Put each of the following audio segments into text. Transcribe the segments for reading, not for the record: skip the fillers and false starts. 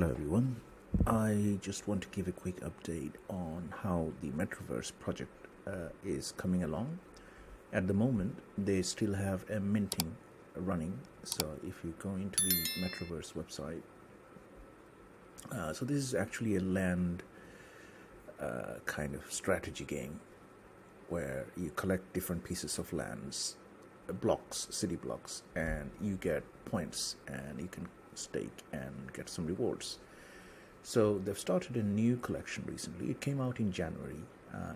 Hello everyone, I just want to give a quick update on how the Metroverse project is coming along. At the moment, they still have a minting running, so if you go into the Metroverse website, so this is actually a land kind of strategy game where you collect different pieces of lands, blocks, city blocks, and you get points and you can stake and get some rewards. So they've started a new collection recently. It came out in January,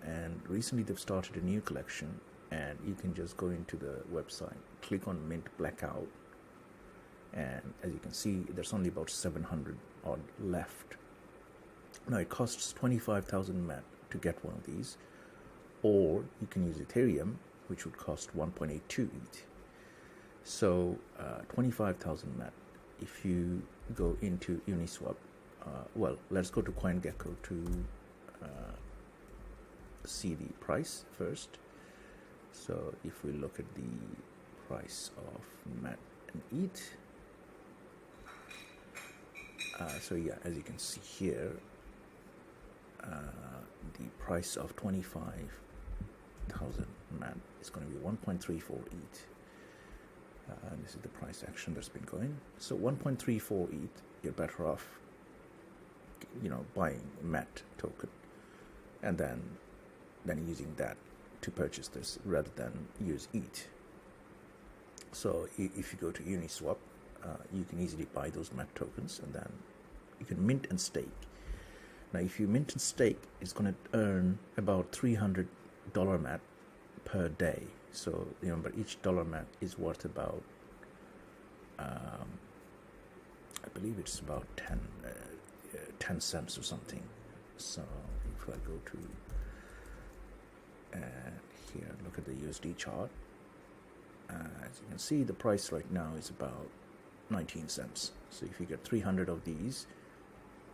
and recently they've started a new collection, and you can just go into the website, click on Mint Blackout, and as you can see, there's only about 700 odd left. Now it costs 25,000 MET to get one of these, or you can use Ethereum, which would cost 1.82 ETH. So 25,000 MET. If you go into Uniswap, well, let's go to CoinGecko to see the price first. So if we look at the price of MET and ETH, so yeah, as you can see here, the price of 25,000 MET is going to be 1.34 ETH. This is the price action that's been going. So 1.34 ETH, you're better off, buying MET token and then using that to purchase this rather than use ETH. So if you go to Uniswap, you can easily buy those MET tokens and then you can mint and stake. Now, if you mint and stake, it's going to earn about $300 MET per day. So remember, each dollar MET is worth about, I believe it's about 10 cents or something. So if I go to here, look at the USD chart. As you can see, the price right now is about 19 cents. So if you get 300 of these,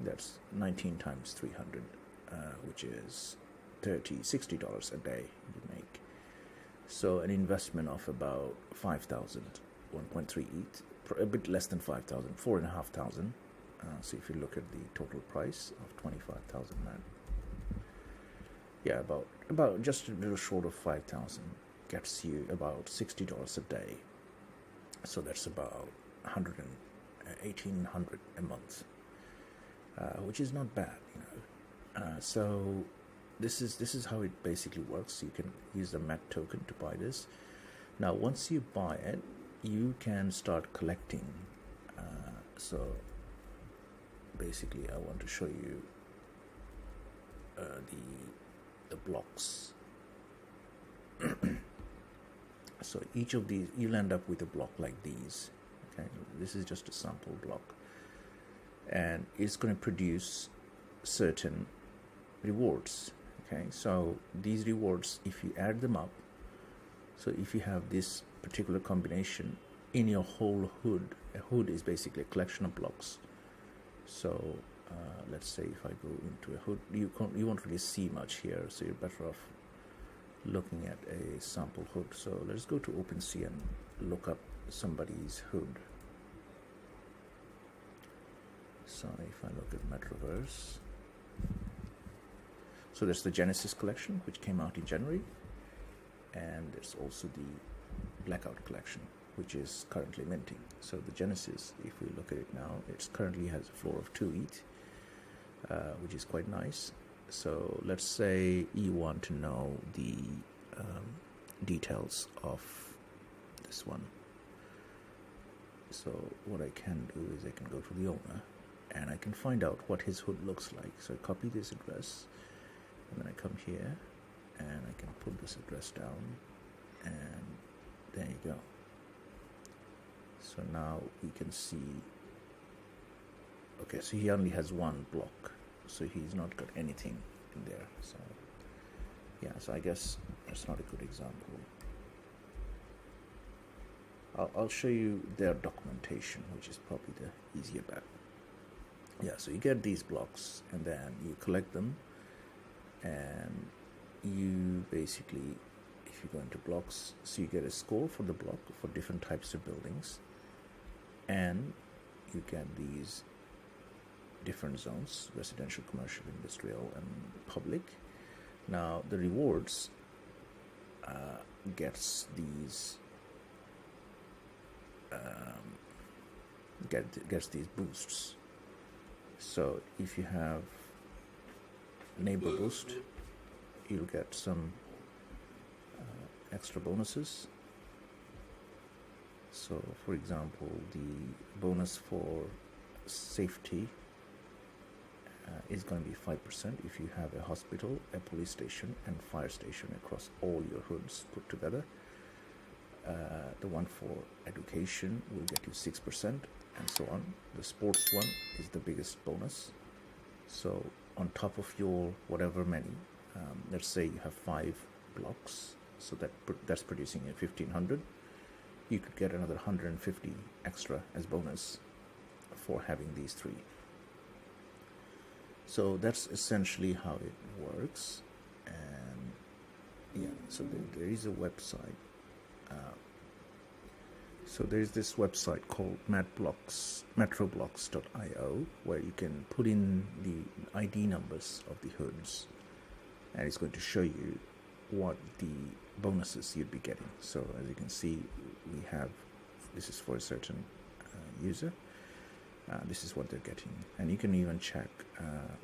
that's 19 times 300, which is $60 a day you make. So an investment of about 5,000, 1.3 ETH, a bit less than 5,000, 4,500. So if you look at the total price of 25,000 MET, yeah, about just a little short of 5,000 gets you about $60 a day. So that's about 1,800 a month, which is not bad, so this is how it basically works. You can use the MET token to buy this. Now, once you buy it, you can start collecting. So basically, I want to show you the blocks. So each of these, you'll end up with a block like these. Okay, this is just a sample block, and it's going to produce certain rewards. Okay, so these rewards, if you add them up, so if you have this particular combination in your whole hood, a hood is basically a collection of blocks. So let's say if I go into a hood, you won't really see much here, so you're better off looking at a sample hood. So let's go to OpenSea and look up somebody's hood. So if I look at Metroverse, so there's the Genesis collection, which came out in January, and there's also the Blackout collection, which is currently minting. So the Genesis, if we look at it now, it currently has a floor of 2 ETH, which is quite nice. So let's say you want to know the details of this one. So what I can do is I can go to the owner and I can find out what his hood looks like. So I copy this address, and then I come here and I can put this address down, and there you go. So now we can see, okay, so he only has one block, so he's not got anything in there. So yeah, so I guess that's not a good example. I'll show you their documentation, which is probably the easier bet. Yeah, so you get these blocks and then you collect them, and you basically, if you go into blocks, so you get a score for the block for different types of buildings, and you get these different zones: residential, commercial, industrial, and public. Now the rewards gets these gets these boosts. So if you have neighbor boost, you'll get some extra bonuses. So for example, the bonus for safety is going to be 5% if you have a hospital, a police station, and fire station across all your hoods put together. The one for education will get you 6%, and so on. The sports one is the biggest bonus. So on top of your whatever many, let's say you have 5 blocks, so that's producing a 1500. You could get another 150 extra as bonus for having these 3. So that's essentially how it works. And yeah, so there is a website. So there's this website called metroblocks.io, where you can put in the ID numbers of the hoods, and it's going to show you what the bonuses you'd be getting. So as you can see, we have, this is for a certain user. This is what they're getting, and you can even check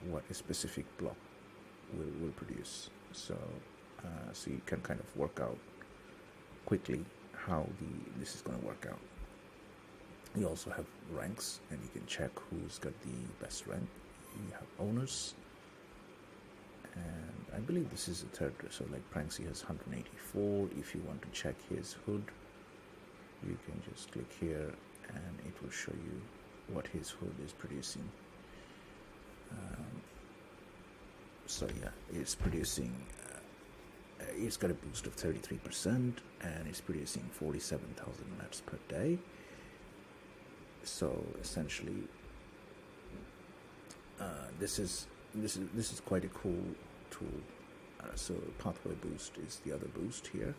what a specific block will produce. So so you can kind of work out quickly how this is going to work out. You also have ranks, and you can check who's got the best rank. You have owners, and I believe this is the third. So like Pranksy has 184. If you want to check his hood, you can just click here, and it will show you what his hood is producing. So yeah, it's producing, it's got a boost of 33%, and it's producing 47,000 mats per day. So essentially, this is quite a cool tool. So pathway boost is the other boost here.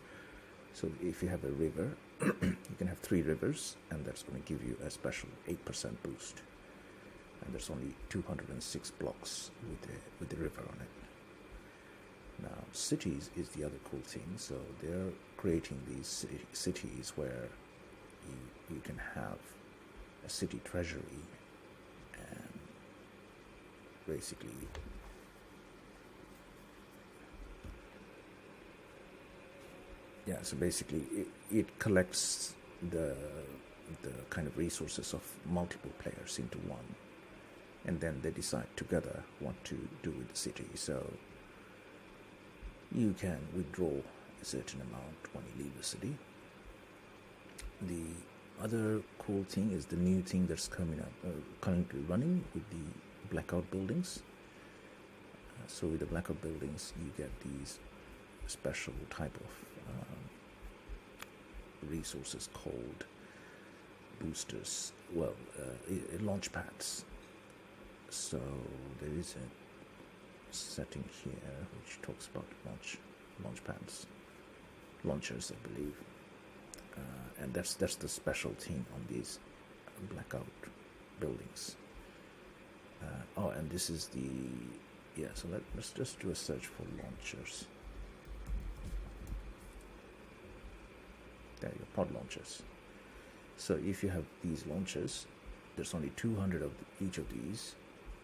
So if you have a river, you can have 3 rivers, and that's going to give you a special 8% boost. And there's only 206 blocks with the river on it. Now, cities is the other cool thing. So they're creating these cities where you can have a city treasury, and basically so basically it collects the kind of resources of multiple players into one, and then they decide together what to do with the city. So you can withdraw a certain amount when you leave the city. The other cool thing is the new thing that's coming up, currently running with the blackout buildings. So with the blackout buildings, you get these special type of resources called boosters, launch pads. So there is a setting here which talks about launch pads, launchers, I believe, and that's the special thing on these blackout buildings. And this is so let's just do a search for launchers. There you go, pod launchers. So if you have these launchers, there's only 200 of each of these,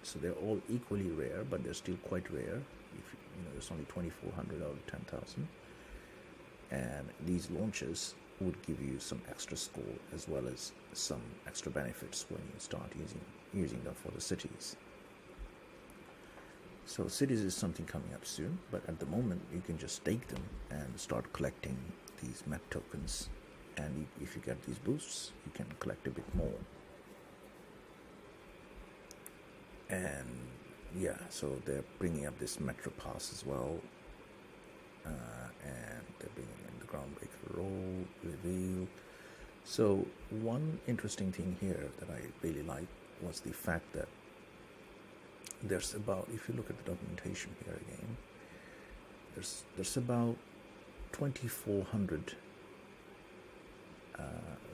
so they're all equally rare, but they're still quite rare. If there's only 2,400 out of 10,000, and these launchers would give you some extra score as well as some extra benefits when you start using them for the cities. So cities is something coming up soon, but at the moment you can just stake them and start collecting these MET tokens, and if you get these boosts, you can collect a bit more. And yeah, so they're bringing up this Metro Pass as well, and they're bringing in the Groundbreaker role reveal. So one interesting thing here that I really liked was the fact that there's about, if you look at the documentation here again, there's about 2,400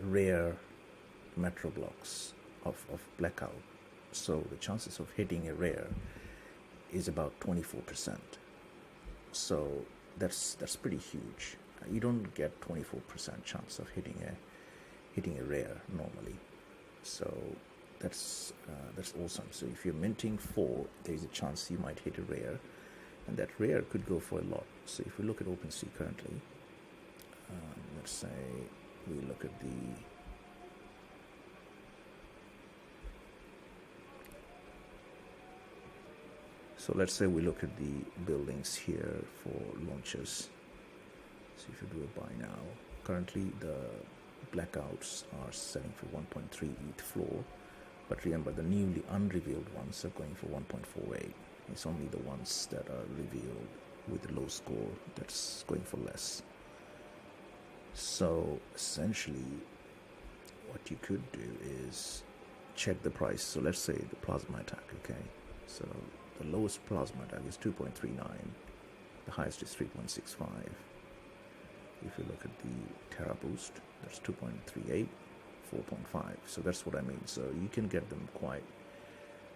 rare metro blocks of blackout So the chances of hitting a rare is about 24%. So that's pretty huge. You don't get 24% chance of hitting a rare normally. So that's awesome. So if you're minting 4, there's a chance you might hit a rare, and that rare could go for a lot. So if we look at OpenSea currently, let's say we look at let's say we look at the buildings here for launches. So if you do a buy now, currently the blackouts are selling for 1.3 ETH floor, but remember the newly unrevealed ones are going for 1.48. It's only the ones that are revealed with a low score that's going for less. So essentially what you could do is check the price. So let's say the plasma attack, okay? So the lowest plasma attack is 2.39, the highest is 3.65. If you look at the Terra Boost, that's 2.38, 4.5. So that's what I mean. So you can get them quite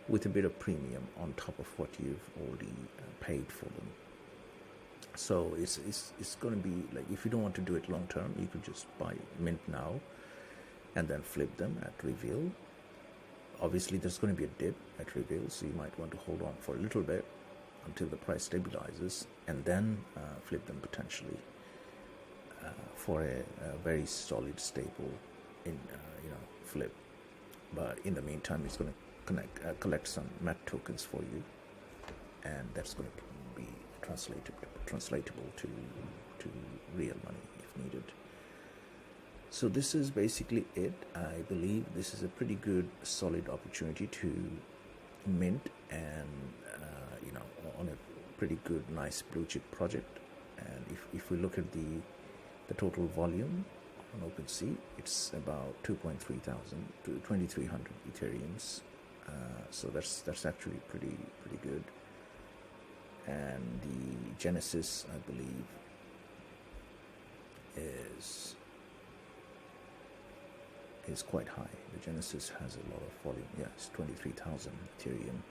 with a bit of premium on top of what you've already paid for them. So it's going to be like, if you don't want to do it long term, you could just buy mint now and then flip them at reveal. Obviously there's going to be a dip at reveal, so you might want to hold on for a little bit until the price stabilizes, and then flip them potentially for a very solid, stable flip. But in the meantime, it's going to collect some MET tokens for you, and that's going to be translatable to real money if needed. So this is basically it. I believe this is a pretty good, solid opportunity to mint, and on a pretty good, nice blue chip project. And if we look at the total volume on OpenSea, it's about 2.3 thousand to 2,300 Ethereums. So that's actually pretty good. And the Genesis, I believe, is quite high. The Genesis has a lot of volume. Yeah, it's 23,000 Ethereum.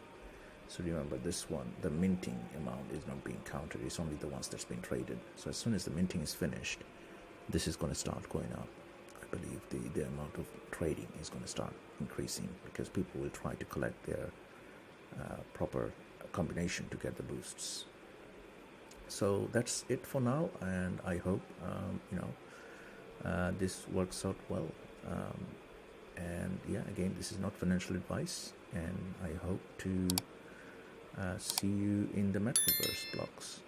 So remember, this one, the minting amount is not being counted. It's only the ones that's been traded. So as soon as the minting is finished, this is going to start going up. I believe the amount of trading is going to start increasing, because people will try to collect their proper combination to get the boosts. So that's it for now, and I hope this works out well. And yeah, again, this is not financial advice, and I hope to see you in the Metaverse blocks.